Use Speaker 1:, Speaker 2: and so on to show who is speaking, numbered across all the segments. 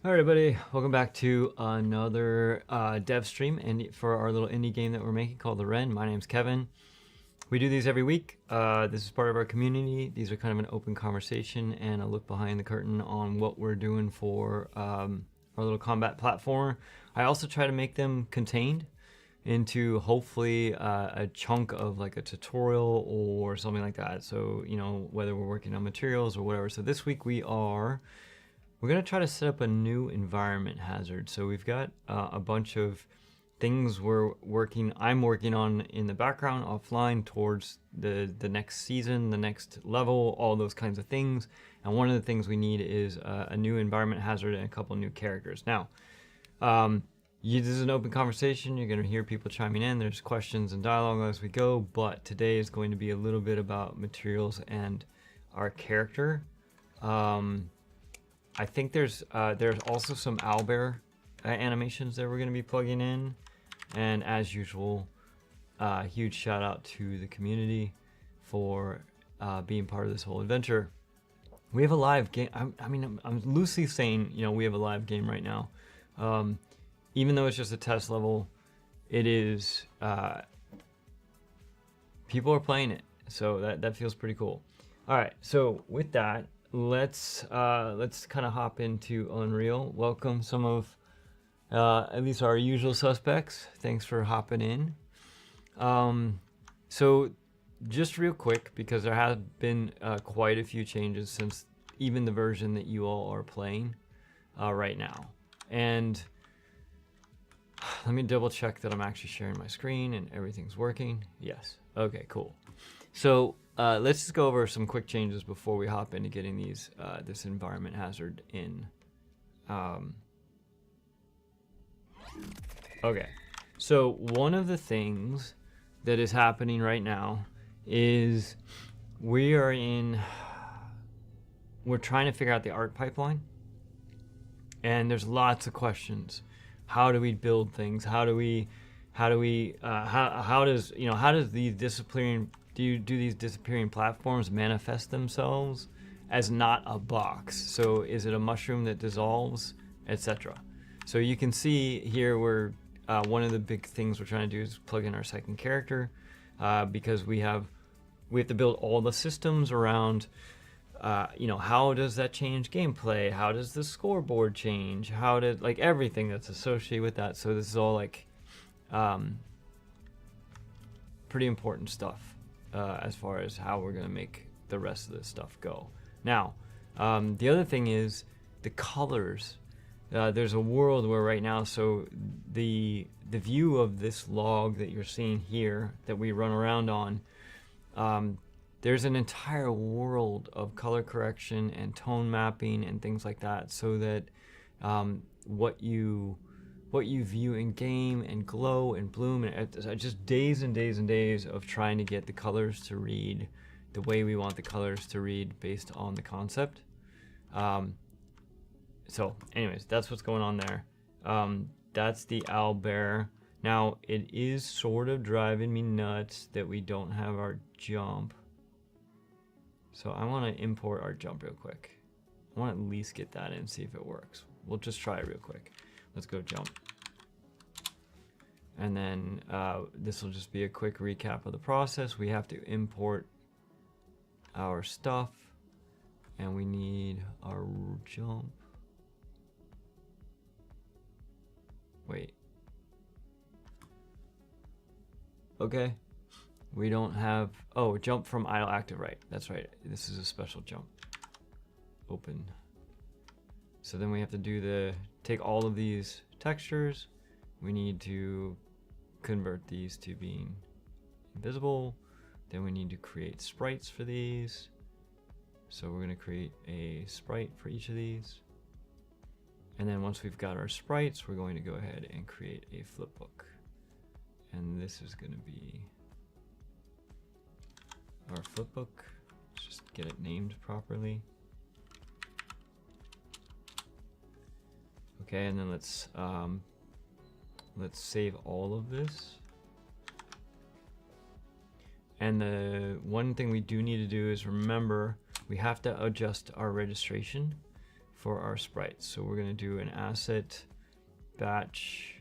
Speaker 1: Hi everybody, welcome back to another dev stream and for our little indie game that we're making called the Rend. My name's Kevin. We do these every week. This is part of our community. These are kind of an open conversation and a look behind the curtain on what we're doing for our little combat platformer. I also try to make them contained into hopefully a chunk of like a tutorial or something like that. So, you know, whether we're working on materials or whatever. So this week we're going to try to set up a new environment hazard. So we've got a bunch of things I'm working on in the background offline towards the next season, the next level, all those kinds of things. And one of the things we need is a new environment hazard and a couple new characters. Now, this is an open conversation. You're going to hear people chiming in. There's questions and dialogue as we go, but today is going to be a little bit about materials and our character. I think there's also some owlbear animations that we're going to be plugging in, and as usual, huge shout out to the community for being part of this whole adventure. We have a live game. I'm loosely saying, you know, we have a live game right now, even though it's just a test level. It is people are playing it, so that feels pretty cool. All right, so with that, let's kind of hop into Unreal. Welcome some of at least our usual suspects. Thanks for hopping in. So just real quick, because there have been quite a few changes since even the version that you all are playing right now. And let me double check that I'm actually sharing my screen and everything's working. Yes. Okay, cool. So let's just go over some quick changes before we hop into getting these this environment hazard in. Okay, so one of the things that is happening right now is we're trying to figure out the art pipeline, and there's lots of questions. How do we build things? How does these disappearing platforms manifest themselves as not a box? So is it a mushroom that dissolves, etc.? So you can see here where one of the big things we're trying to do is plug in our second character, because we have to build all the systems around how does that change gameplay? How does the scoreboard change? How did, like, everything that's associated with that. So this is all like pretty important stuff as far as how we're going to make the rest of this stuff go. Now, the other thing is the colors. There's a world where right now, so the view of this log that you're seeing here that we run around on, there's an entire world of color correction and tone mapping and things like that, so that what you view in game and glow and bloom, and just days and days and days of trying to get the colors to read the way we want the colors to read based on the concept. So anyways, that's what's going on there. That's the owlbear. Now, it is sort of driving me nuts that we don't have our jump. So I want to import our jump real quick. I want to at least get that in, see if it works. We'll just try it real quick. Let's go jump. And then this will just be a quick recap of the process. We have to import our stuff, and we need our jump. Wait. Okay. We don't have, oh, jump from idle active, right. That's right. This is a special jump. Open. So then we have to take all of these textures. We need to convert these to being invisible. Then we need to create sprites for these. So we're going to create a sprite for each of these. And then once we've got our sprites, we're going to go ahead and create a flipbook. And this is going to be our flipbook. Let's just get it named properly. Okay, and then let's save all of this. And the one thing we do need to do is remember we have to adjust our registration for our sprites. So we're going to do an asset batch.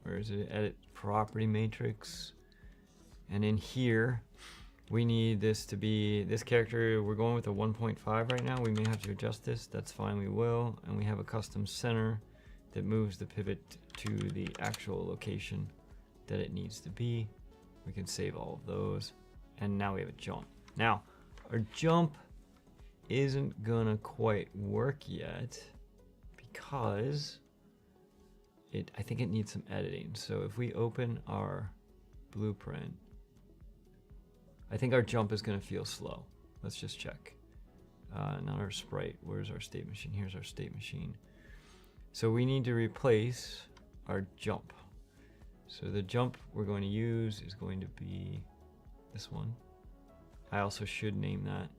Speaker 1: Where is it? Edit property matrix. And in here, we need this to be, this character, we're going with a 1.5 right now. We may have to adjust this. That's fine, we will. And we have a custom center that moves the pivot to the actual location that it needs to be. We can save all of those. And now we have a jump. Now, our jump isn't gonna quite work yet because I think it needs some editing. So if we open our blueprint, I think our jump is going to feel slow. Let's just check. Not our sprite. Where's our state machine? Here's our state machine. So we need to replace our jump. So the jump we're going to use is going to be this one. I also should name that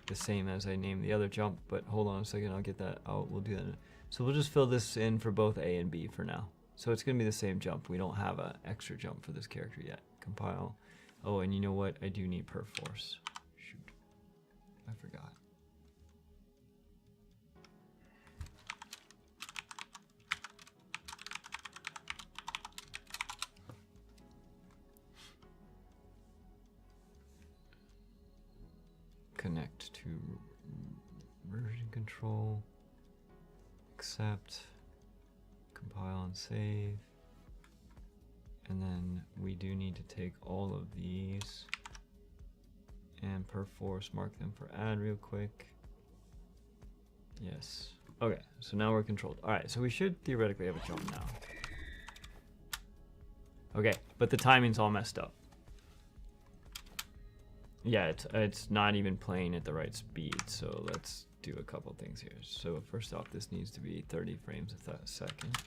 Speaker 1: the same as I named the other jump, but hold on a second, I'll get that out. We'll do that. So we'll just fill this in for both A and B for now. So it's going to be the same jump. We don't have an extra jump for this character yet. Compile. Oh, and you know what? I do need perforce. Shoot. I forgot. Connect to version control. Accept. Compile and save. And then we do need to take all of these and perforce mark them for add real quick. Yes. Okay, so now we're controlled. All right, so we should theoretically have a jump now. Okay, but the timing's all messed up. Yeah, it's not even playing at the right speed, so let's do a couple things here. So first off, this needs to be 30 frames a second.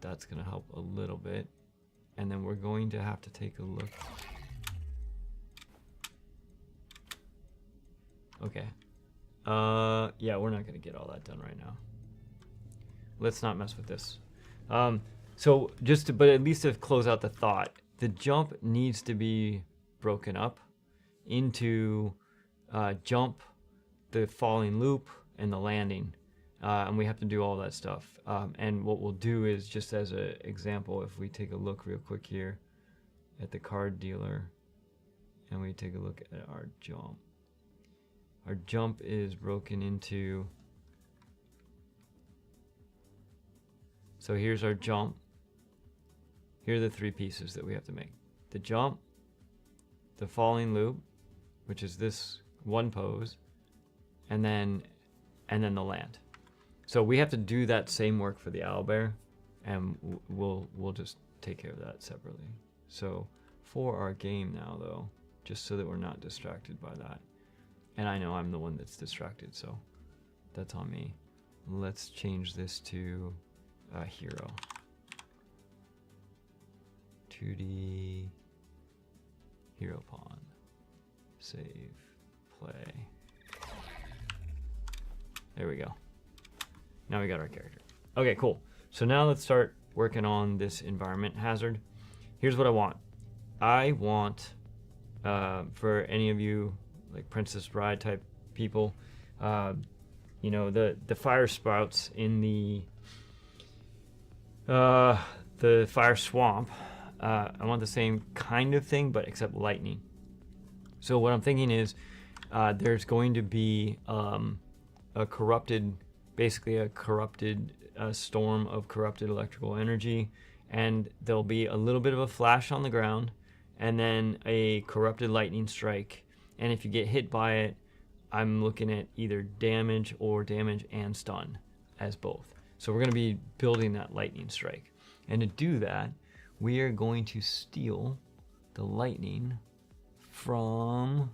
Speaker 1: That's going to help a little bit. And then we're going to have to take a look. Okay. Yeah, we're not going to get all that done right now. Let's not mess with this. So just to, but at least to close out the thought, the jump needs to be broken up into jump, the falling loop, and the landing. And we have to do all that stuff. And what we'll do is, just as an example, if we take a look real quick here at the card dealer, and we take a look at our jump. Our jump is broken into, so here's our jump. Here are the three pieces that we have to make. The jump, the falling loop, which is this one pose, and then the land. So we have to do that same work for the owlbear, and we'll just take care of that separately. So for our game now, though, just so that we're not distracted by that, and I know I'm the one that's distracted, so that's on me. Let's change this to a hero. 2D hero pawn. Save, play. There we go. Now we got our character. Okay, cool. So now let's start working on this environment hazard. Here's what I want. I want, for any of you like Princess Bride type people, you know, the fire sprouts in the fire swamp. I want the same kind of thing, but except lightning. So what I'm thinking is, there's going to be a corrupted, basically a corrupted storm of corrupted electrical energy, and there'll be a little bit of a flash on the ground, and then a corrupted lightning strike. And if you get hit by it, I'm looking at either damage or damage and stun as both. So we're going to be building that lightning strike. And to do that, we are going to steal the lightning from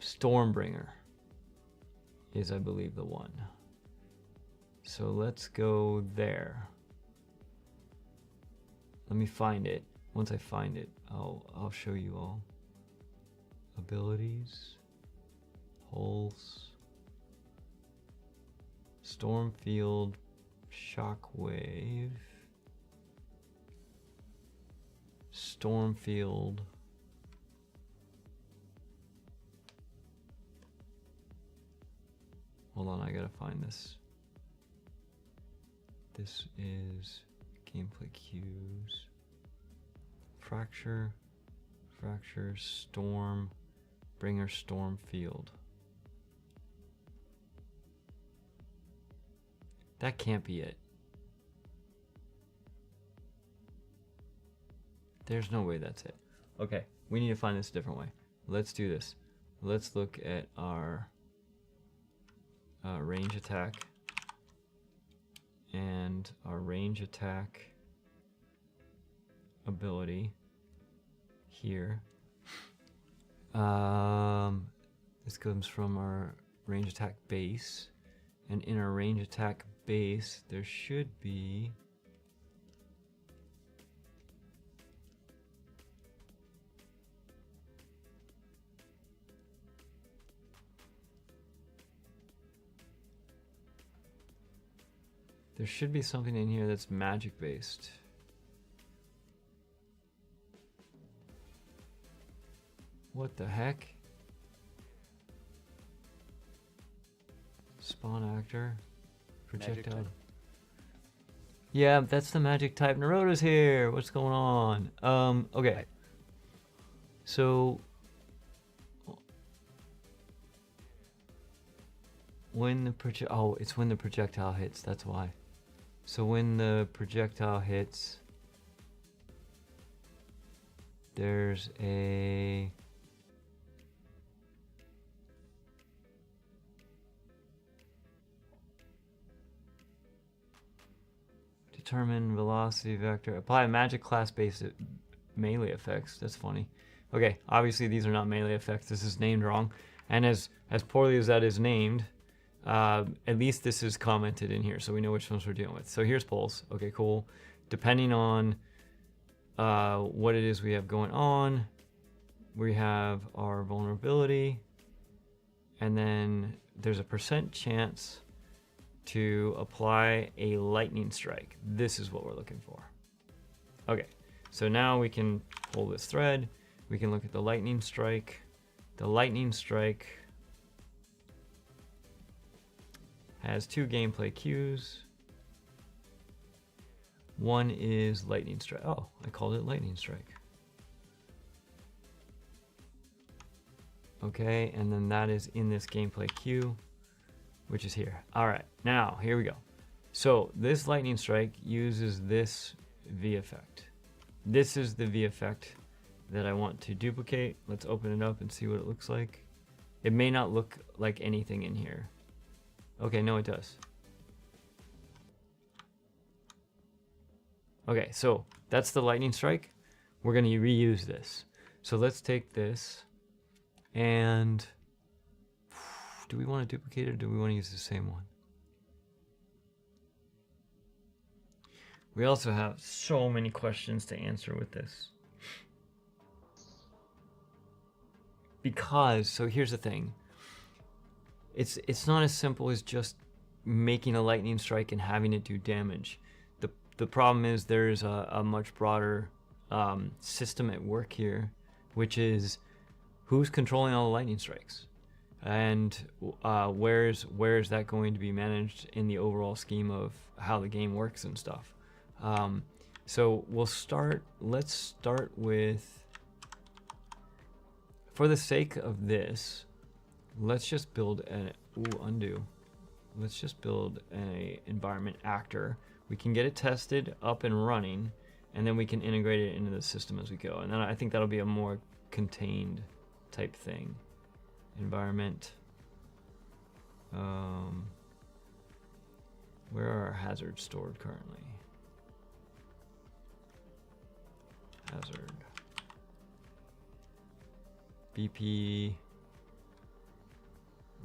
Speaker 1: Stormbringer, is I believe the one. So let's go there. Let me find it. Once I find it, I'll show you all. Abilities, pulse, Stormfield, Shockwave, Stormfield, Hold on, I gotta find this. This is gameplay cues. Fracture, storm, bringer, storm field. That can't be it. There's no way that's it. Okay, we need to find this a different way. Let's do this. Let's look at our range attack and our range attack ability here. This comes from our range attack base, and in our range attack base there should be something in here that's magic based. What the heck? Spawn actor. Projectile. Yeah, that's the magic type. Naroda's here. What's going on? Okay. Right. So when the it's when the projectile hits, that's why. So when the projectile hits, there's a determine velocity vector. Apply a magic class based melee effects. That's funny. Okay, obviously these are not melee effects. This is named wrong, and as poorly as that is named, at least this is commented in here, so we know which ones we're dealing with. So here's pulse. Okay, cool. Depending on what it is we have going on, we have our vulnerability, and then there's a % chance to apply a lightning strike. This is what we're looking for. Okay, so now we can pull this thread. We can look at the lightning strike. The lightning strike has 2 gameplay cues. One is lightning strike. Oh, I called it lightning strike. Okay, and then that is in this gameplay cue, which is here. All right, now here we go. So this lightning strike uses this V effect. This is the V effect that I want to duplicate. Let's open it up and see what it looks like. It may not look like anything in here. Okay, no, it does. Okay, so that's the lightning strike. We're going to reuse this. So let's take this and do we want to duplicate it or do we want to use the same one? We also have so many questions to answer with this. Because, so here's the thing. It's not as simple as just making a lightning strike and having it do damage. The problem is there's a much broader system at work here, which is who's controlling all the lightning strikes, and where's that going to be managed in the overall scheme of how the game works and stuff. So let's start with, for the sake of this, let's just build let's just build an environment actor. We can get it tested up and running, and then we can integrate it into the system as we go. And then I think that'll be a more contained type thing. Environment. Where are our hazards stored currently? Hazard. BP.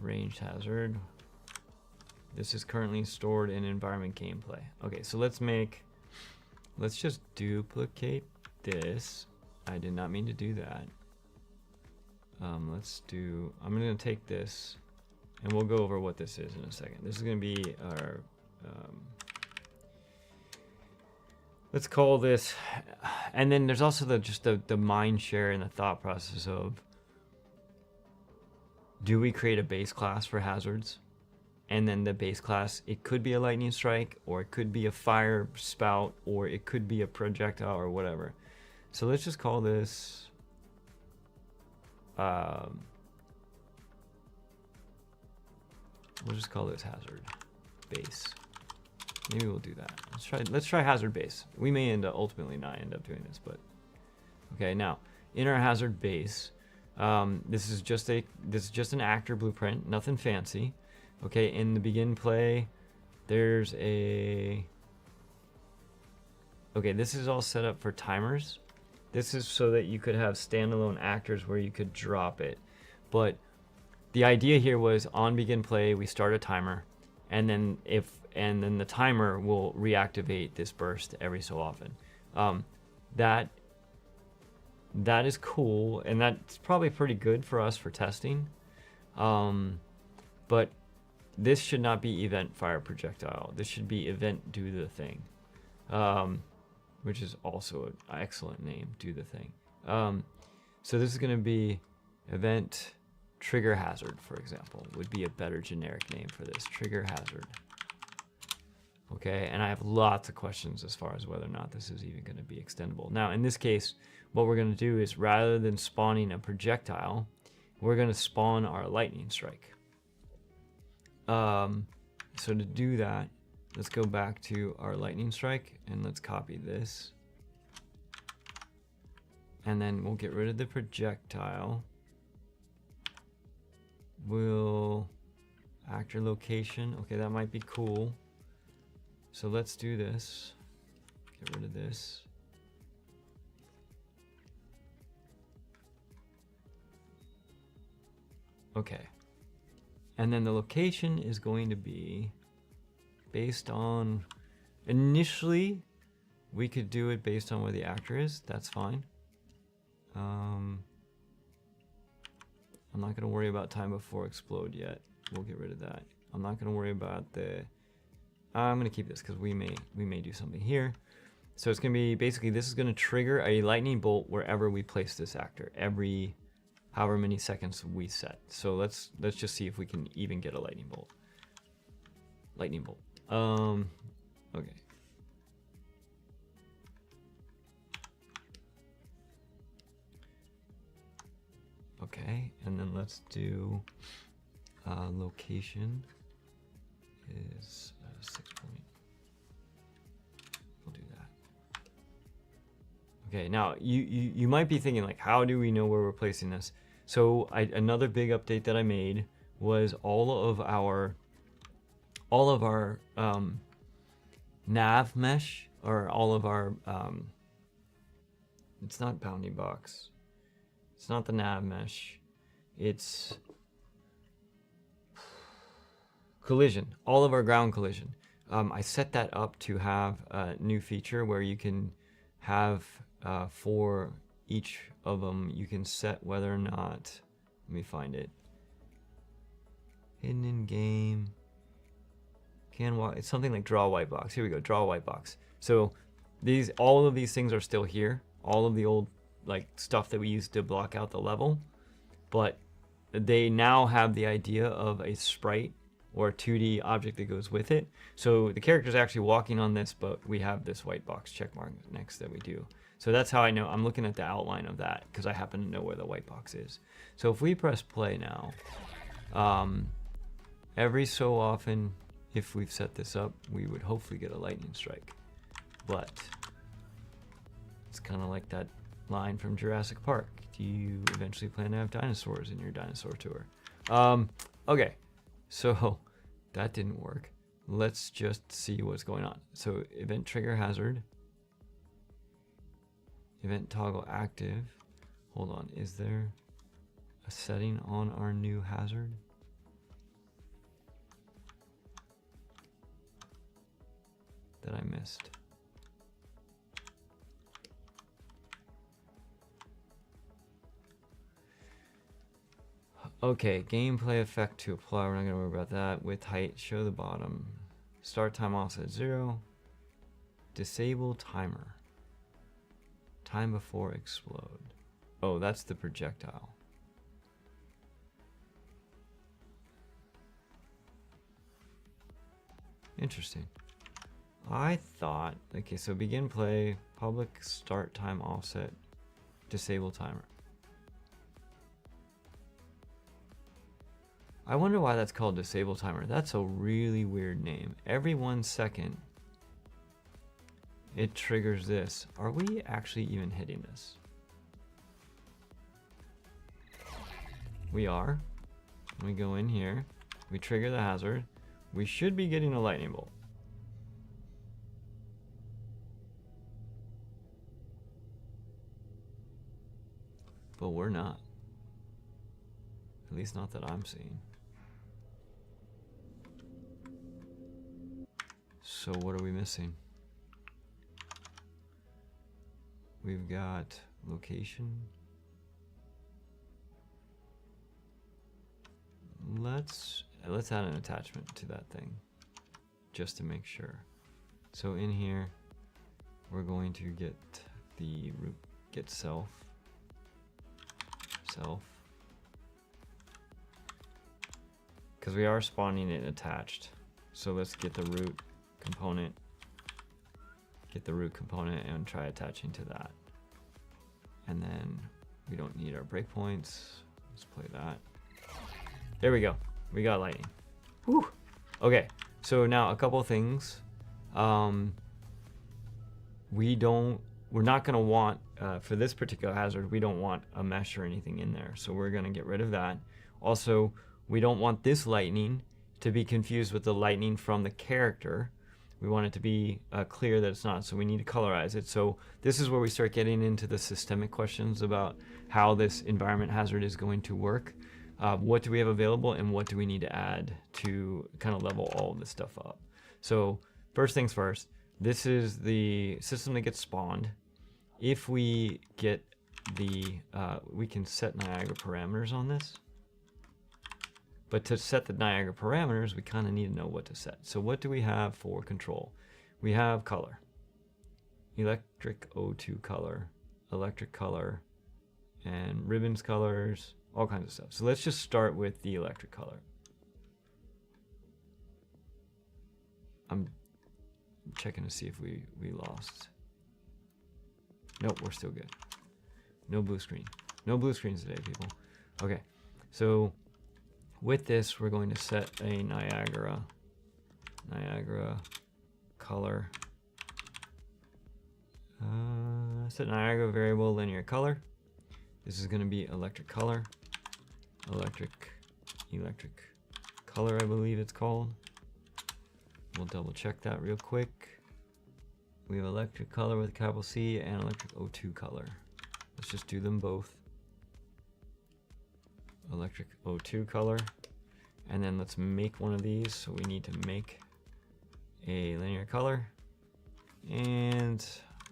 Speaker 1: Ranged hazard. This is currently stored in environment gameplay. Okay, so let's just duplicate this. I did not mean to do that. I'm gonna take this and we'll go over what this is in a second. This is gonna be our, let's call this, and then there's also the mind share and the thought process of, do we create a base class for hazards and then the base class, it could be a lightning strike, or it could be a fire spout, or it could be a projectile, or whatever. So let's just call this we'll just call this hazard base. Maybe we'll do that. Let's try hazard base. We may ultimately not end up doing this, but okay. Now in our hazard base, this is just an actor blueprint, nothing fancy. Okay, in the begin play, there's a... Okay, this is all set up for timers. This is so that you could have standalone actors where you could drop it. But the idea here was on begin play, we start a timer, and then the timer will reactivate this burst every so often. That is cool, and that's probably pretty good for us for testing. But this should not be event fire projectile. This should be event do the thing, which is also an excellent name, do the thing. So this is going to be event trigger hazard, for example, would be a better generic name for this, trigger hazard. Okay, and I have lots of questions as far as whether or not this is even going to be extendable. Now, in this case, what we're going to do is rather than spawning a projectile, we're going to spawn our lightning strike. So to do that, let's go back to our lightning strike and let's copy this. And then we'll get rid of the projectile. We'll actor location. Okay, that might be cool. So let's do this. Get rid of this. Okay. And then the location is going to be based on, initially we could do it based on where the actor is. That's fine. I'm not going to worry about time before explode yet. We'll get rid of that. I'm not going to worry about I'm going to keep this because we may do something here. So it's going to be basically, this is going to trigger a lightning bolt wherever we place this actor, every however many seconds we set. So let's just see if we can even get a lightning bolt. Lightning bolt. Okay. Okay, and then let's do location is 6 point. We'll do that. Okay, now you might be thinking like, how do we know where we're placing this? So another big update that I made was all of our nav mesh, or all of our it's not bounding box. It's not the nav mesh. It's collision. All of our ground collision. I set that up to have a new feature where you can have for each of them, you can set whether or not, let me find it. Hidden in game. It's something like draw white box. Here we go, draw white box. So all of these things are still here. All of the old like stuff that we used to block out the level, but they now have the idea of a sprite or a 2D object that goes with it. So the character's actually walking on this, but we have this white box check mark next that we do. So that's how I know. I'm looking at the outline of that because I happen to know where the white box is. So if we press play now, every so often, if we've set this up, we would hopefully get a lightning strike. But it's kind of like that line from Jurassic Park. Do you eventually plan to have dinosaurs in your dinosaur tour? Okay, so that didn't work. Let's just see what's going on. So event trigger hazard, event toggle active. Hold on, is there a setting on our new hazard? That I missed. Okay, gameplay effect to apply. We're not gonna worry about that. With height, show the bottom. Start time offset 0. Disable timer. Time before explode. Oh, that's the projectile. Interesting. I thought, okay, so begin play, public start time offset, disable timer. I wonder why that's called disable timer. That's a really weird name. Every 1 second, it triggers this. Are we actually even hitting this? We are. We go in here, we trigger the hazard. We should be getting a lightning bolt. But we're not. At least not that I'm seeing. So what are we missing? We've got location. Let's add an attachment to that thing just to make sure. So in here, we're going to get the root, get self, because we are spawning it attached. So let's get the root component, and try attaching to that. And then we don't need our breakpoints. Let's play that. There we go. We got lightning. Whew. Okay, so now a couple of things. We're not gonna want, for this particular hazard, we don't want a mesh or anything in there. So we're gonna get rid of that. Also, we don't want this lightning to be confused with the lightning from the character. We want it to be clear that it's not, so we need to colorize it. So this is where we start getting into the systemic questions about how this environment hazard is going to work. What do we have available and what do we need to add to kind of level all of this stuff up? So first things first, this is the system that gets spawned. If we get the, we can set Niagara parameters on this. But to set the Niagara parameters, we kind of need to know what to set. So what do we have for control? We have color, electric O2 color, electric color, and ribbons colors, all kinds of stuff. So let's just start with the electric color. I'm checking to see if we lost. Nope, we're still good. No blue screen. No blue screens today, people. Okay, so with this, we're going to set a Niagara color. Set Niagara variable linear color. This is going to be electric color. Electric color, I believe it's called. We'll double check that real quick. We have electric color with a capital C and electric O2 color. Let's just do them both. Electric O2 color, and then let's make one of these. So we need to make a linear color, and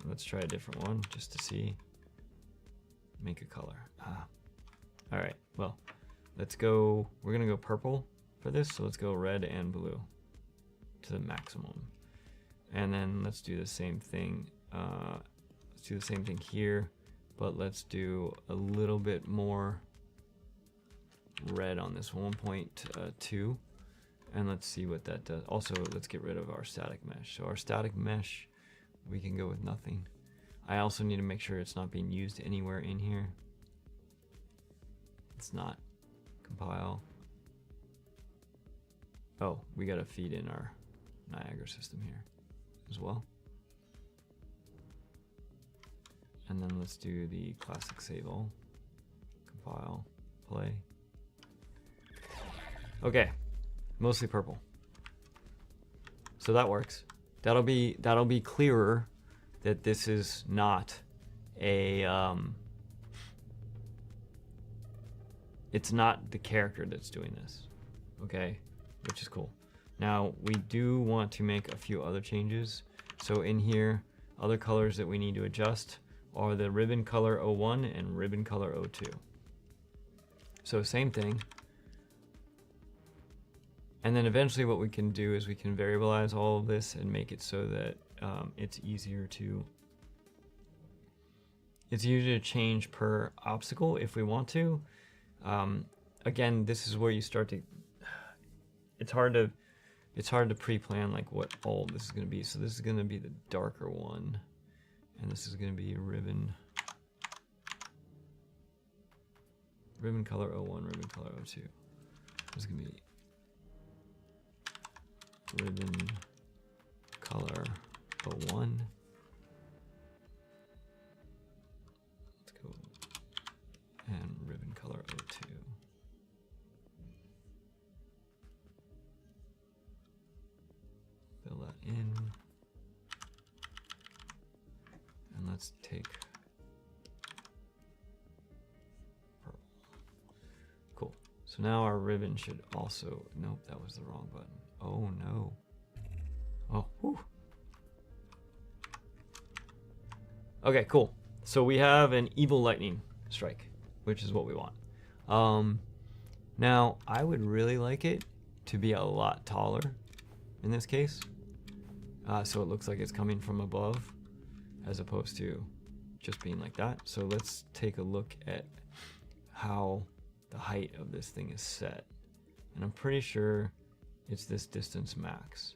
Speaker 1: let's try a different one just to see. Make a color. All right, well, let's go, we're gonna go purple for this, so let's go red and blue to the maximum. And then let's do the same thing. Let's do the same thing here, but let's do a little bit more red on this 1.2, and let's see what that does. Also, let's get rid of our static mesh. So our static mesh, we can go with nothing. I also need to make sure it's not being used anywhere in here. It's not. Compile. Oh, we gotta feed in our Niagara system here as well. And then let's do the classic save all. Compile, play. Okay, mostly purple. So that works. That'll be clearer that this is not a it's not the character that's doing this. Okay, which is cool. Now we do want to make a few other changes. So in here, other colors that we need to adjust are the ribbon color 01 and ribbon color 02. So same thing. And then eventually what we can do is we can variabilize all of this and make it so that it's easier to change per obstacle if we want to. Again, this is where you start to, it's hard to it's hard to pre-plan like what all this is going to be. So this is going to be the darker one, and this is going to be ribbon color 01, ribbon color 02. This is going to be ribbon color 01. Let's go, and ribbon color 02. Fill that in. And let's take purple. Cool. So now our ribbon should also, nope, that was the wrong button. Oh no. Oh, whew. Okay, cool. So we have an evil lightning strike, which is what we want. Now I would really like it to be a lot taller in this case. So it looks like it's coming from above as opposed to just being like that. So let's take a look at how the height of this thing is set. And I'm pretty sure it's this distance max.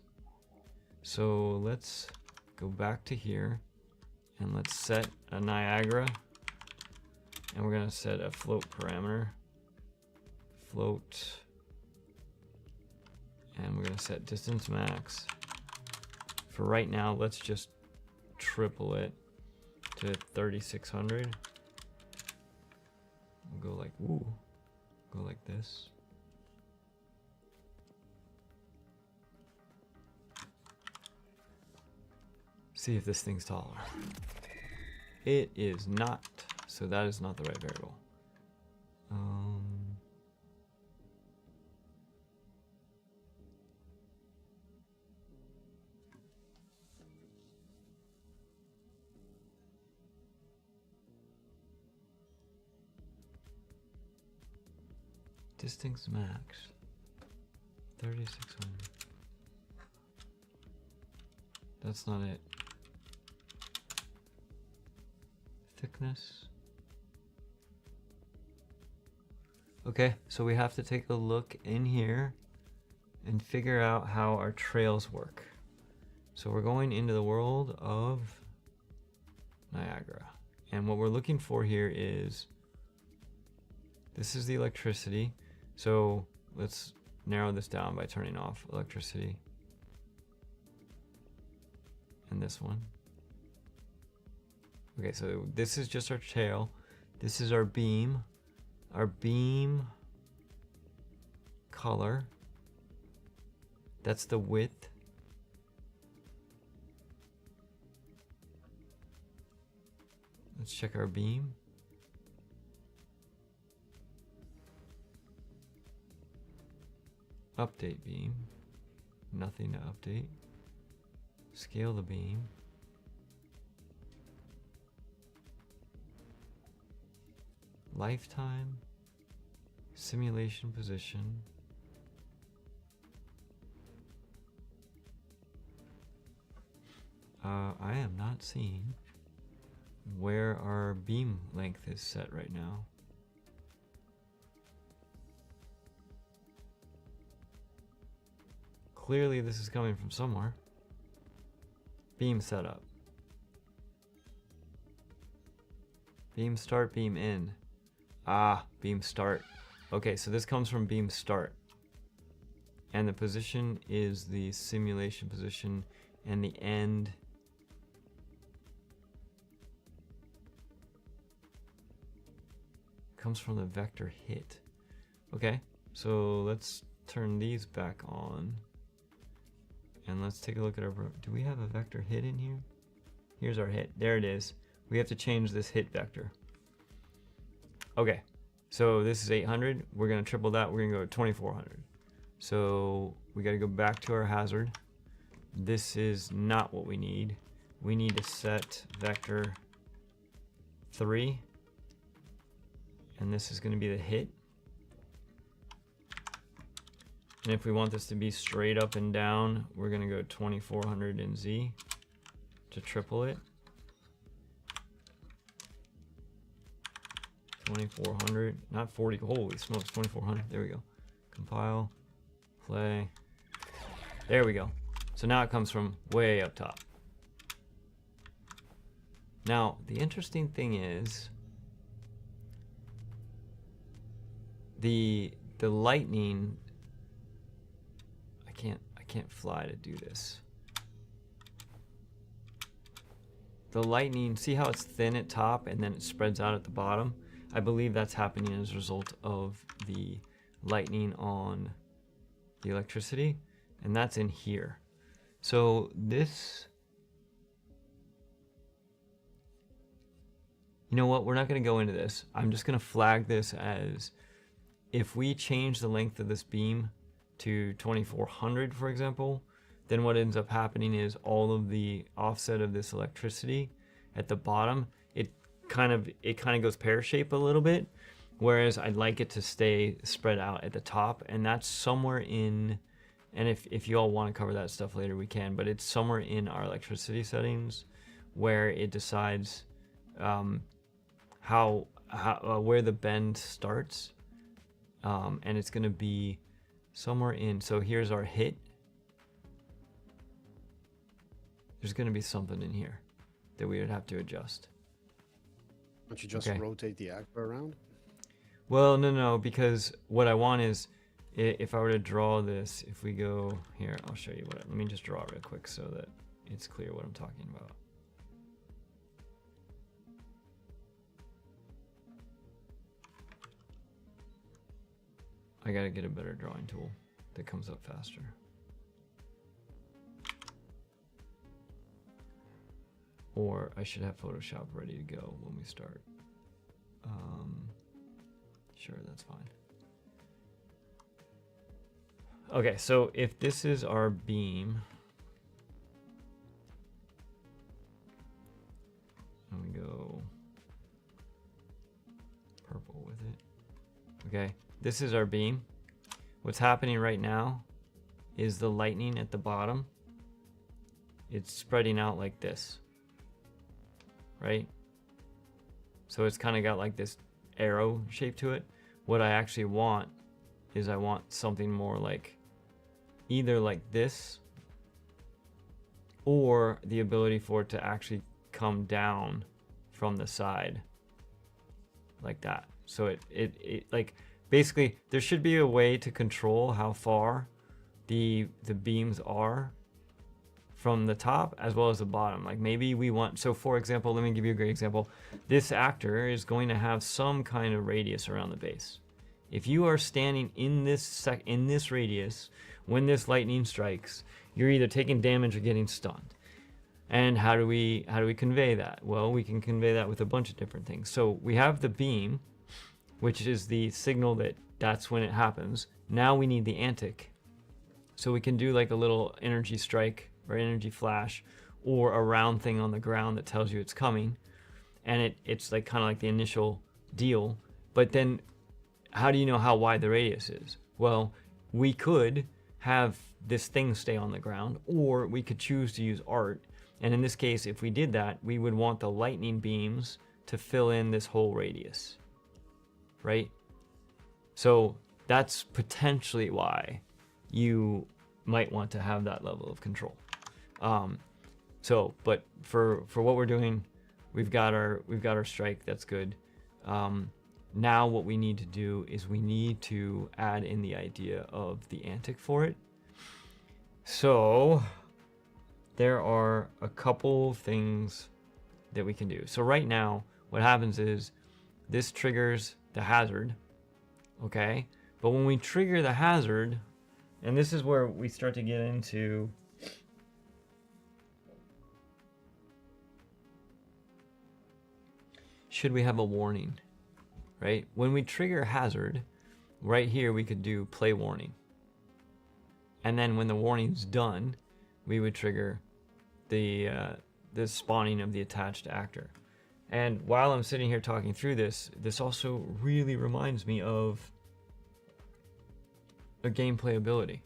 Speaker 1: So let's go back to here and let's set a Niagara, and we're gonna set a float parameter. Float, and we're gonna set distance max. For right now, let's just triple it to 3600. We'll go like, ooh, go like this. See if this thing's taller. It is not, so that is not the right variable. Distance max 3600. That's not it. Thickness. Okay, so we have to take a look in here and figure out how our trails work. So we're going into the world of Niagara, and what we're looking for here is, this is the electricity. So let's narrow this down by turning off electricity. And this one. Okay, so this is just our tail. This is our beam. Our beam color. That's the width. Let's check our beam. Update beam. Nothing to update. Scale the beam. Lifetime. Simulation position. I am not seeing where our beam length is set right now. Clearly this is coming from somewhere. Beam setup. Beam start, beam in. Ah, beam start. Okay, so this comes from beam start. And the position is the simulation position, and the end comes from the vector hit. Okay, so let's turn these back on. And let's take a look at our, do we have a vector hit in here? Here's our hit, there it is. We have to change this hit vector. Okay, so this is 800. We're gonna triple that, we're gonna go to 2400. So we gotta go back to our hazard. This is not what we need. We need to set vector 3. And this is gonna be the hit. And if we want this to be straight up and down, we're gonna go 2400 in Z to triple it. 2400, not 40, holy smokes, 2400, there we go. Compile, play. There we go. So now it comes from way up top. Now, the interesting thing is the lightning, I can't fly to do this. The lightning, see how it's thin at top and then it spreads out at the bottom? I believe that's happening as a result of the lightning on the electricity, and that's in here. So this, you know what, we're not going to go into this. I'm just going to flag this as, if we change the length of this beam to 2400, for example, then what ends up happening is all of the offset of this electricity at the bottom, it kind of goes pear-shaped a little bit, whereas I'd like it to stay spread out at the top, and that's somewhere in, and if you all want to cover that stuff later, we can, but it's somewhere in our electricity settings where it decides where the bend starts, and it's going to be somewhere in, so here's our hit. There's going to be something in here that we would have to adjust.
Speaker 2: Don't you just rotate the actor around?
Speaker 1: Well, no, because what I want is, if I were to draw this, if we go here, I'll show you let me just draw it real quick so that it's clear what I'm talking about. I gotta get a better drawing tool that comes up faster. Or I should have Photoshop ready to go when we start. Sure, that's fine. Okay, so if this is our beam, and we go purple with it. Okay, this is our beam. What's happening right now is the lightning at the bottom, it's spreading out like this, right? So it's kind of got like this arrow shape to it. What I actually want is I want something more like either like this, or the ability for it to actually come down from the side like that. So it like, basically there should be a way to control how far the beams are from the top as well as the bottom. Like maybe we want, so for example, let me give you a great example. This actor is going to have some kind of radius around the base. If you are standing in this radius when this lightning strikes, you're either taking damage or getting stunned. And how do we convey that? Well, we can convey that with a bunch of different things. So we have the beam, which is the signal that that's when it happens. Now we need the antic. So we can do like a little energy strike or energy flash, or a round thing on the ground that tells you it's coming. And it's like kind of like the initial deal. But then how do you know how wide the radius is? Well, we could have this thing stay on the ground, or we could choose to use art. And in this case, if we did that, we would want the lightning beams to fill in this whole radius, right? So that's potentially why you might want to have that level of control. But for what we're doing, we've got our strike. That's good. Now what we need to do is we need to add in the idea of the antic for it. So there are a couple things that we can do. So right now, what happens is this triggers the hazard, okay? But when we trigger the hazard, and this is where we start to get into should we have a warning, right? When we trigger hazard, right here we could do play warning. And then when the warning's done, we would trigger the spawning of the attached actor. And while I'm sitting here talking through this, this also really reminds me of a gameplay ability.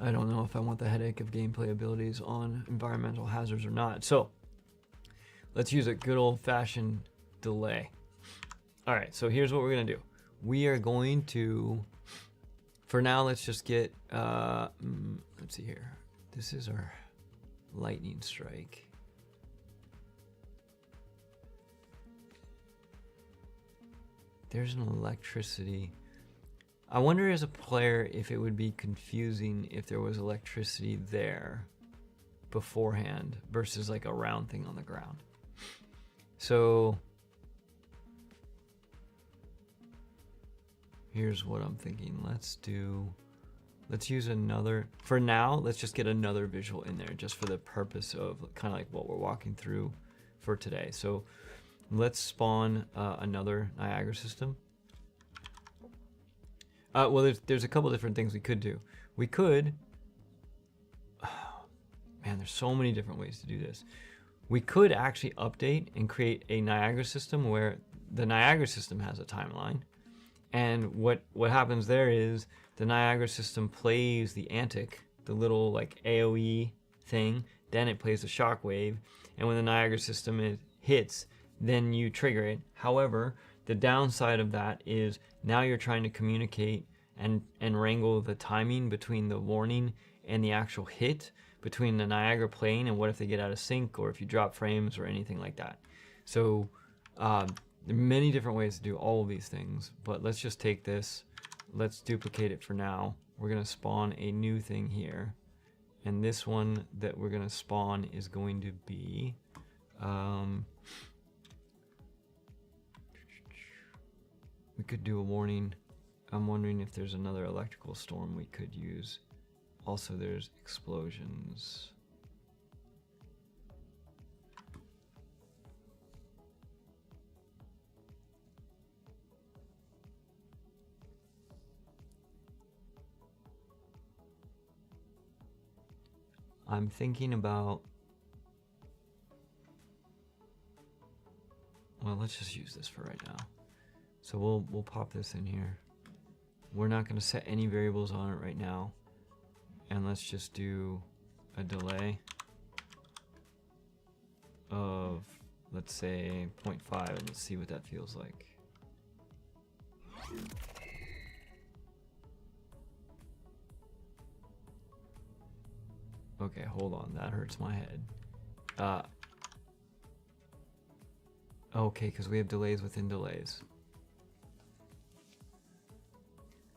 Speaker 1: I don't know if I want the headache of gameplay abilities on environmental hazards or not. So let's use a good old-fashioned delay. All right, so here's what we're gonna do. We are going to For now, let's just get, let's see here. This is our lightning strike. There's an electricity. I wonder as a player if it would be confusing if there was electricity there beforehand versus like a round thing on the ground. So here's what I'm thinking. Let's use another, for now, let's just get another visual in there just for the purpose of kind of like what we're walking through for today. So let's spawn another Niagara system. Well, there's a couple different things we could do. We could, man, there's so many different ways to do this. We could actually update and create a Niagara system where the Niagara system has a timeline. And what happens there is the Niagara system plays the antic, the little like AoE thing, then it plays the shockwave, and when the Niagara system hits, then you trigger it. However, the downside of that is now you're trying to communicate and wrangle the timing between the warning and the actual hit, between the Niagara playing and what if they get out of sync or if you drop frames or anything like that. So there are many different ways to do all of these things, but let's just take this, let's duplicate it for now. We're going to spawn a new thing here, and this one that we're going to spawn is going to be we could do a warning. I'm wondering if there's another electrical storm we could use. Also, there's explosions. I'm thinking about, well, let's just use this for right now. So we'll pop this in here. We're not going to set any variables on it right now. And let's just do a delay of, let's say, 0.5, and let's see what that feels like. Okay, hold on, that hurts my head. Okay, because we have delays within delays.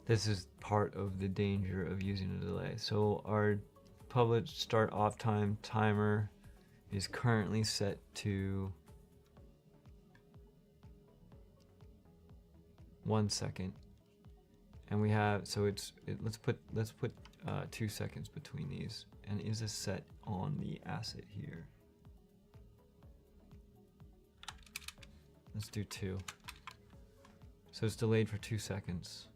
Speaker 1: This is part of the danger of using a delay. So our public start off time timer is currently set to 1 second, and we have, so let's put 2 seconds between these. And is this set on the asset here? Let's do 2. So it's delayed for 2 seconds.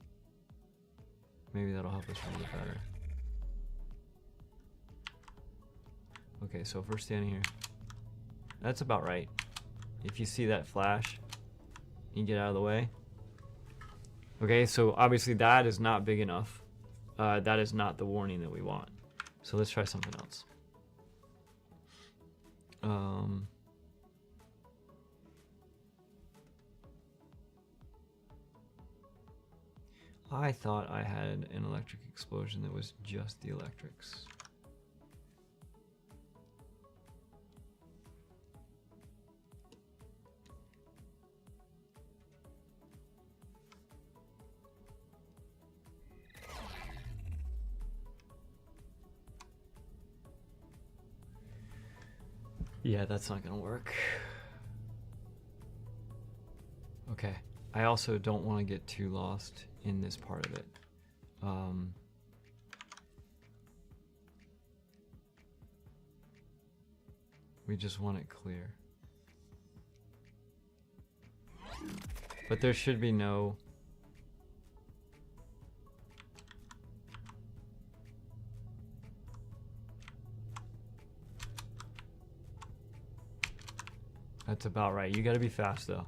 Speaker 1: Maybe that'll help us a little bit better. Okay, so if we're standing here, that's about right. If you see that flash, you get out of the way. Okay, so obviously that is not big enough. That is not the warning that we want. So let's try something else. I thought I had an electric explosion that was just the electrics. Yeah, that's not gonna work. Okay, I also don't want to get too lost in this part of it. We just want it clear. But there should be no... That's about right. You gotta be fast though.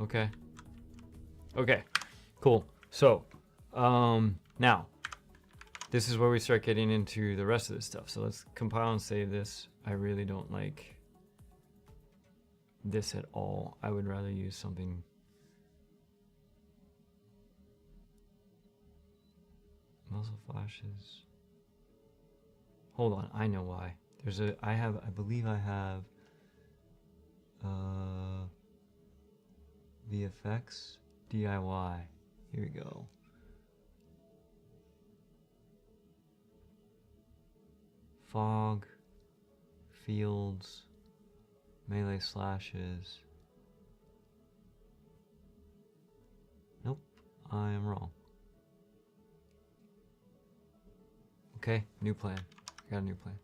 Speaker 1: Okay. Okay, cool. So, now, this is where we start getting into the rest of this stuff. So let's compile and save this. I really don't like this at all. I would rather use something. Muzzle flashes. Hold on, I know why. There's a, I believe I have VFX DIY. Here we go. Fog, fields, melee slashes. Nope, I am wrong. Okay, new plan. I got a new plan.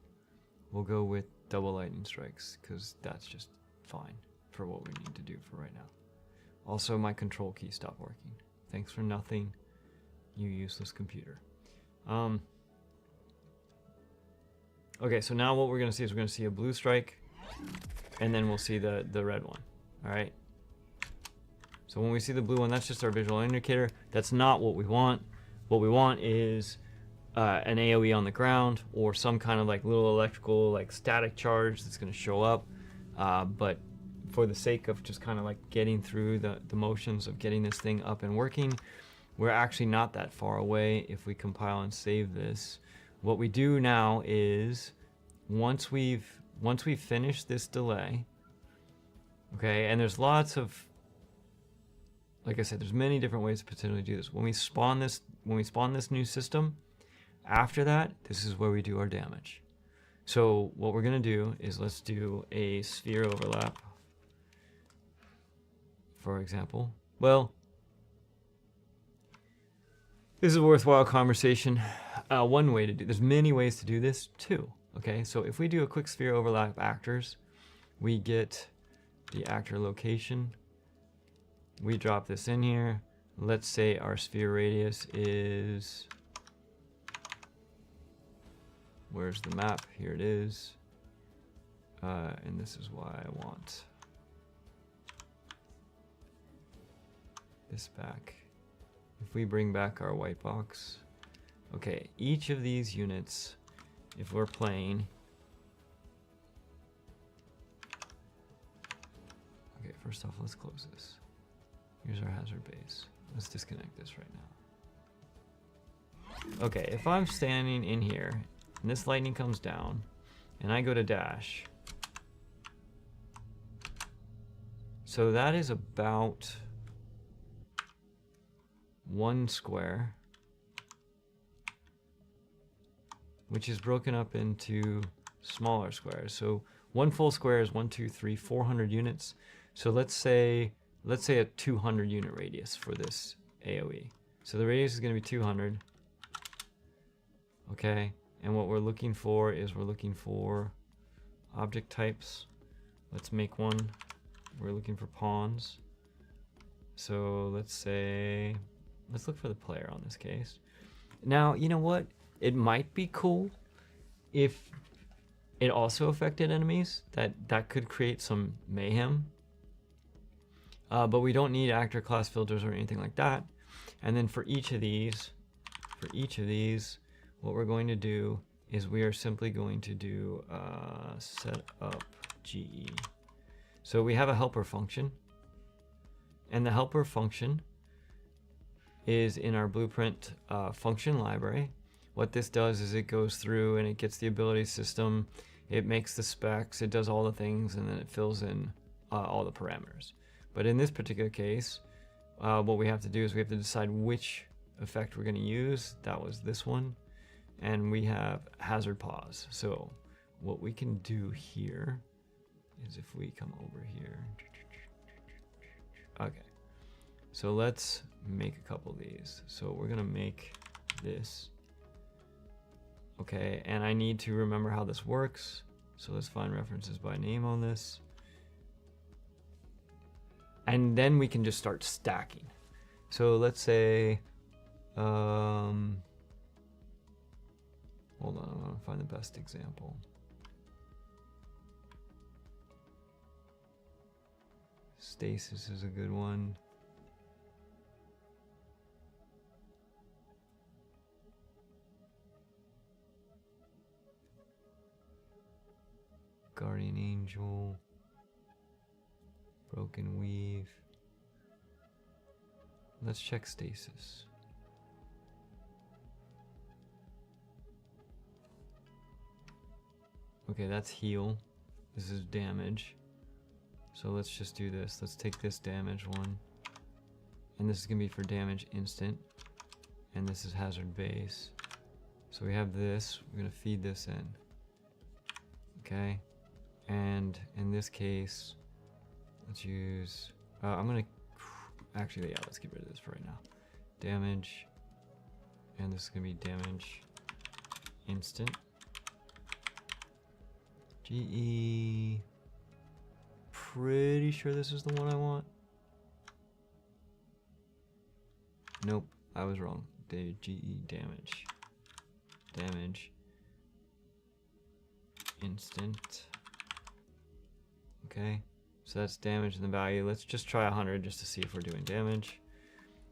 Speaker 1: We'll go with double lightning strikes because that's just fine for what we need to do for right now. Also, my control key stopped working. Thanks for nothing, you useless computer. Okay, so now what we're gonna see is we're gonna see a blue strike, and then we'll see the red one. All right. So when we see the blue one, that's just our visual indicator. That's not what we want. What we want is an AoE on the ground or some kind of like little electrical like static charge that's going to show up. But for the sake of just kind of like getting through the motions of getting this thing up and working, we're actually not that far away if we compile and save this. What we do now is once we've finished this delay, okay, and there's lots of, like I said, there's many different ways to potentially do this. When we spawn this new system, after that, this is where we do our damage. So what we're gonna do is let's do a sphere overlap, for example. Well, this is a worthwhile conversation. One way to do, there's many ways to do this too. Okay, so if we do a quick sphere overlap actors, we get the actor location. We drop this in here. Let's say our sphere radius is, where's the map? Here it is. And this is why I want this back. If we bring back our white box, okay, each of these units, if we're playing, okay, first off, let's close this. Here's our hazard base. Let's disconnect this right now. Okay, if I'm standing in here and this lightning comes down and I go to dash, so that is about 1 square, which is broken up into smaller squares. So 1 full square is 1, 2, 3, 400 units. So let's say a 200 unit radius for this AoE. So the radius is going to be 200. Okay, and what we're looking for is we're looking for object types. Let's make one. We're looking for pawns. So let's look for the player on this case. Now, you know what? It might be cool if it also affected enemies. That could create some mayhem. But we don't need actor class filters or anything like that. And then for each of these, what we're going to do is we are simply going to do set up GE. So we have a helper function, and the helper function is in our blueprint function library. What this does is it goes through and it gets the ability system, it makes the specs, it does all the things, and then it fills in all the parameters. But in this particular case, what we have to do is we have to decide which effect we're going to use. That was this one. And we have hazard pause. So what we can do here is if we come over here. Okay. So let's make a couple of these. So we're going to make this. Okay. And I need to remember how this works. So let's find references by name on this. And then we can just start stacking. So let's say, hold on, I want to find the best example. Stasis is a good one. Guardian Angel. Broken weave. Let's check stasis. Okay, that's heal. This is damage. So let's just do this. Let's take this damage one. And this is gonna be for damage instant. And this is hazard base. So we have this, we're gonna feed this in. Okay. And in this case, let's use, I'm gonna, actually, yeah, let's get rid of this for right now. Damage, and this is gonna be damage instant. GE, pretty sure this is the one I want. Nope, I was wrong. The GE damage. Damage instant. Okay, so that's damage in the value. Let's just try 100 just to see if we're doing damage.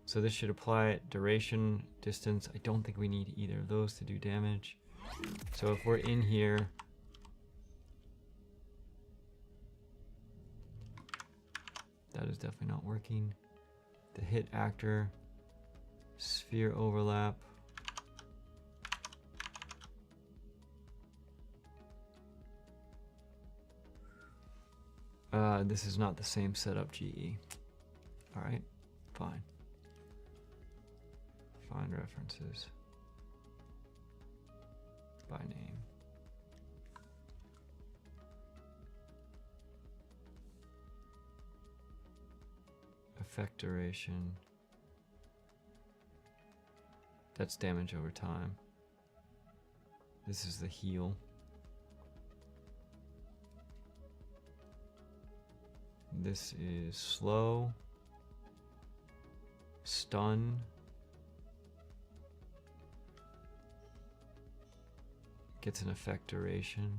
Speaker 1: So this should apply it. Duration, distance. I don't think we need either of those to do damage. So if we're in here, that is definitely not working. The hit actor, sphere overlap. This is not the same setup GE. All right, fine. Find references by name. Effect duration. That's damage over time. This is the heal. This is slow, stun, gets an effect duration,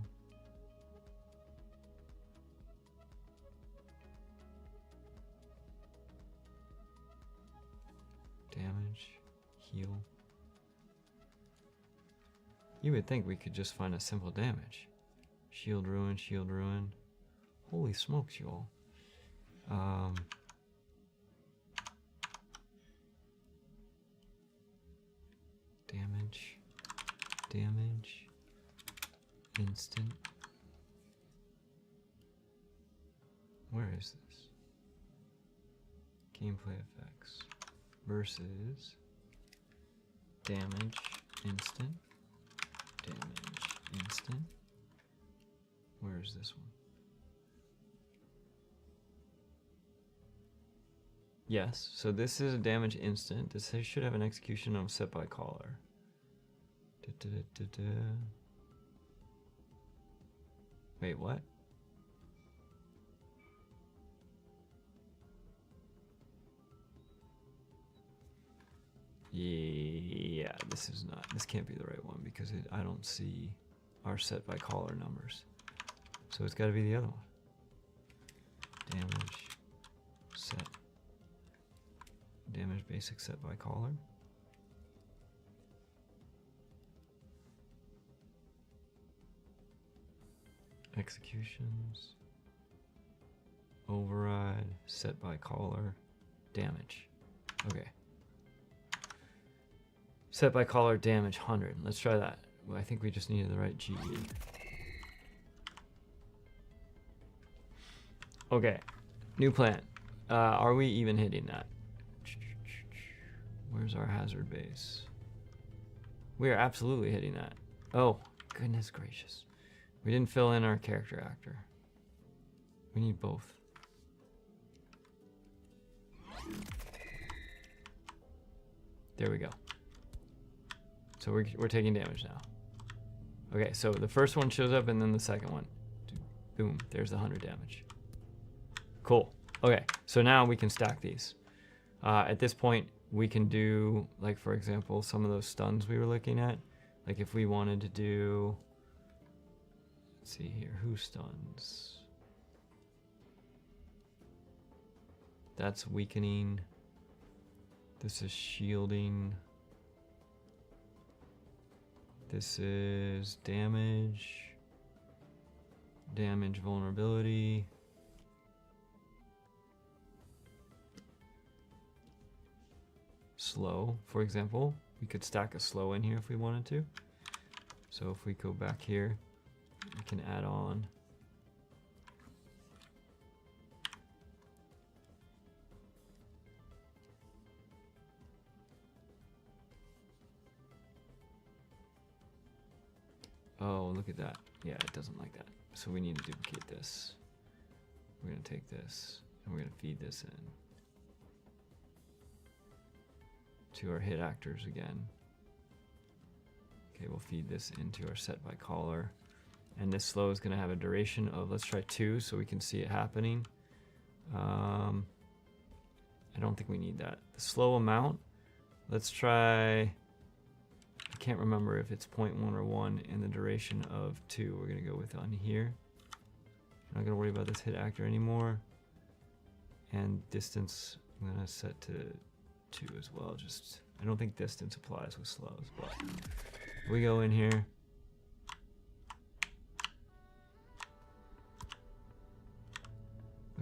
Speaker 1: damage, heal. You would think we could just find a simple damage. Shield ruin, shield ruin. Holy smokes, you all. Damage, damage, instant. Where is this? Gameplay effects versus damage, instant, damage, instant. Where is this one? Yes, so this is a damage instant. This should have an execution of set by caller. Wait, what? Yeah, this is not, this can't be the right one because I don't see our set by caller numbers. So it's gotta be the other one. Damage, set. Damage basic set by caller. Executions. Override, set by caller, damage. Okay. Set by caller, damage 100. Let's try that. Well, I think we just needed the right GE. Okay, new plan. Are we even hitting that? Where's our hazard base? We are absolutely hitting that. Oh, goodness gracious. We didn't fill in our character actor. We need both. There we go. So we're taking damage now. Okay, so the first one shows up and then the second one. Boom, there's the 100 damage. Cool. Okay, so now we can stack these. At this point, we can do, like, for example, some of those stuns we were looking at. Like if we wanted to do, let's see here, who stuns? That's weakening. This is shielding. This is damage. Damage vulnerability. slow, for example. We could stack a slow in here if we wanted to. So if we go back here, we can add on oh, look at that. Yeah, it doesn't like that. So we need to duplicate this. We're going to take this and we're going to feed this in to our hit actors again. Okay, we'll feed this into our set by caller. And this slow is going to have a duration of, let's try 2 so we can see it happening. I don't think we need that. The slow amount, let's try, I can't remember if it's 0.1 or 1, and the duration of 2 we're going to go with on here. I'm not going to worry about this hit actor anymore. And distance, I'm going to set to 2 as well. Just, I don't think distance applies with slows, but we go in here.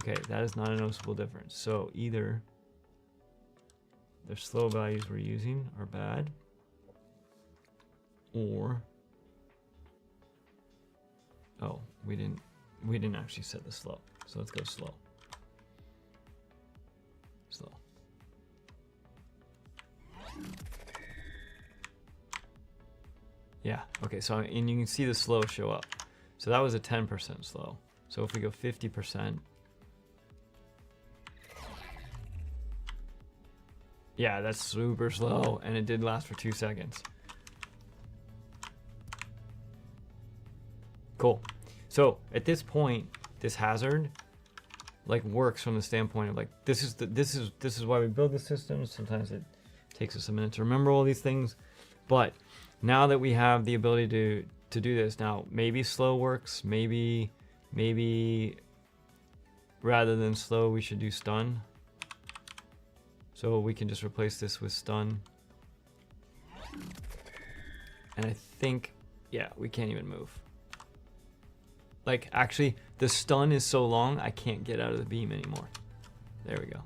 Speaker 1: Okay, that is not a noticeable difference. So either the slow values we're using are bad, or oh, we didn't actually set the slow. So let's go slow. Slow. Yeah, okay, so and you can see the slow show up. So that was a 10% slow. So if we go 50%, yeah, that's super slow, and it did last for 2 seconds. Cool. So at this point, this hazard like works from the standpoint of like this is why we build the system. Sometimes it takes us a minute to remember all these things, but now that we have the ability to do this, now maybe slow works, maybe rather than slow we should do stun. So we can just replace this with stun. And I think, yeah, we can't even move. Like, actually, the stun is so long, I can't get out of the beam anymore. There we go.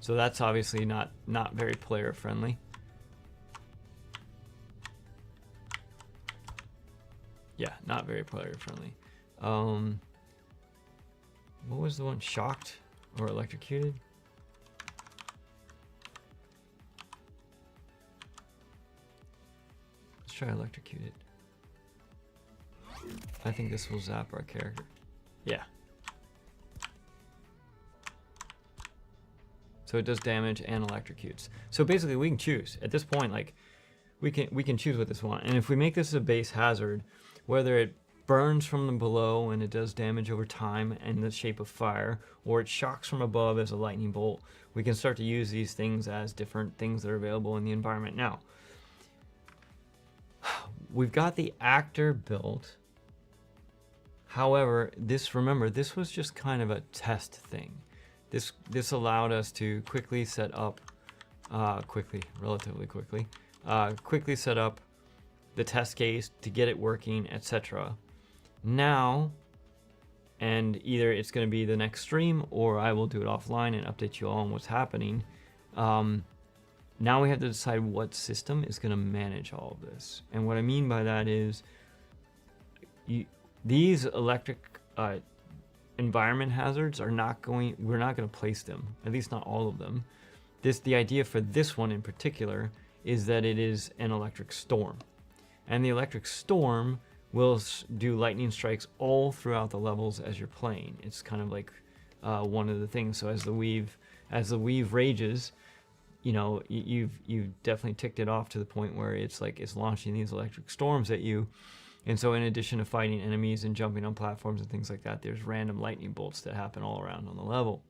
Speaker 1: So that's obviously not very player friendly. Yeah, not very player friendly. What was the one? Shocked or electrocuted? Let's try electrocuted. I think this will zap our character. Yeah. So it does damage and electrocutes. So basically we can choose. At this point, like, we can choose what this want. And if we make this a base hazard, whether it burns from the below and it does damage over time in the shape of fire, or it shocks from above as a lightning bolt, we can start to use these things as different things that are available in the environment. Now, we've got the actor built. However, remember, this was just kind of a test thing. This allowed us to quickly set up, relatively quickly, quickly set up the test case to get it working, etc. Now, and either it's going to be the next stream or I will do it offline and update you all on what's happening. Now we have to decide what system is going to manage all of this. And what I mean by that is these electric environment hazards are not going, we're not going to place them, at least not all of them. The idea for this one in particular is that it is an electric storm. And the electric storm will do lightning strikes all throughout the levels as you're playing. It's kind of like one of the things. So as the weave rages, you know, you've definitely ticked it off to the point where it's like it's launching these electric storms at you. And so in addition to fighting enemies and jumping on platforms and things like that, there's random lightning bolts that happen all around on the level.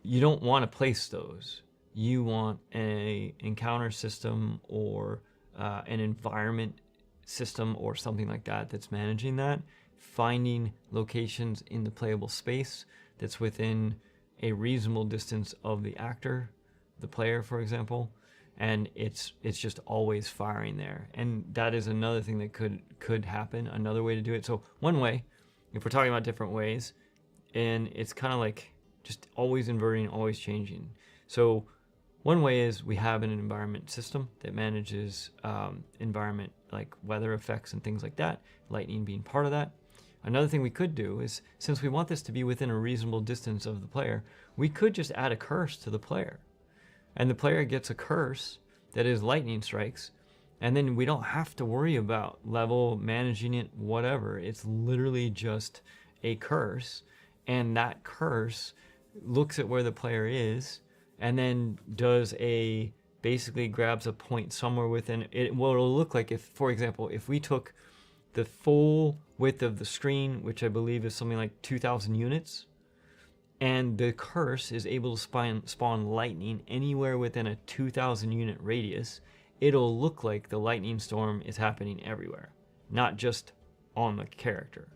Speaker 1: You don't want to place those. You want an encounter system or an environment system or something like that that's managing that, finding locations in the playable space that's within a reasonable distance of the actor, the player, for example, and it's just always firing there. And that is another thing that could happen, another way to do it. So one way, if we're talking about different ways, and it's kind of like just always inverting, always changing. So one way is we have an environment system that manages environment like weather effects and things like that, lightning being part of that. Another thing we could do is, since we want this to be within a reasonable distance of the player, we could just add a curse to the player. And the player gets a curse that is lightning strikes, and then we don't have to worry about level, managing it, whatever. It's literally just a curse, and that curse looks at where the player is and then basically grabs a point somewhere within it. What it'll look like, if, for example, if we took the full width of the screen, which I believe is something like 2,000 units, and the curse is able to spawn lightning anywhere within a 2,000 unit radius, it'll look like the lightning storm is happening everywhere, not just on the character.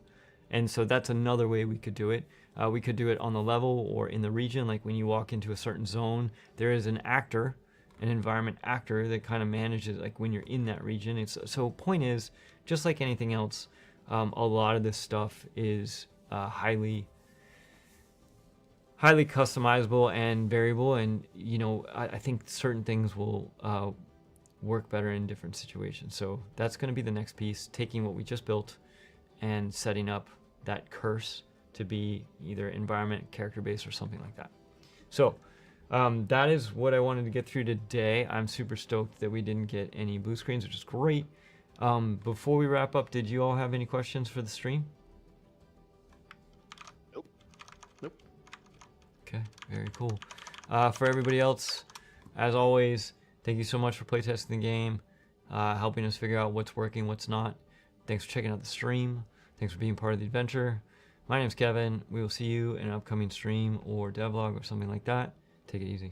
Speaker 1: And so that's another way we could do it. We could do it on the level or in the region, like when you walk into a certain zone, there is an actor, an environment actor that kind of manages like when you're in that region. So point is, just like anything else, a lot of this stuff is highly customizable and variable, and I think certain things will work better in different situations. So that's going to be the next piece, taking what we just built and setting up that curse to be either environment, character based, or something like that. So that is what I wanted to get through today. I'm super stoked that we didn't get any blue screens, which is great. Before we wrap up, did you all have any questions for the stream?
Speaker 2: Nope.
Speaker 1: Okay, very cool. For everybody else, as always, thank you so much for playtesting the game, helping us figure out what's working, what's not. Thanks for checking out the stream. Thanks for being part of the adventure. My name's Kevin. We will see you in an upcoming stream or devlog or something like that. Take it easy.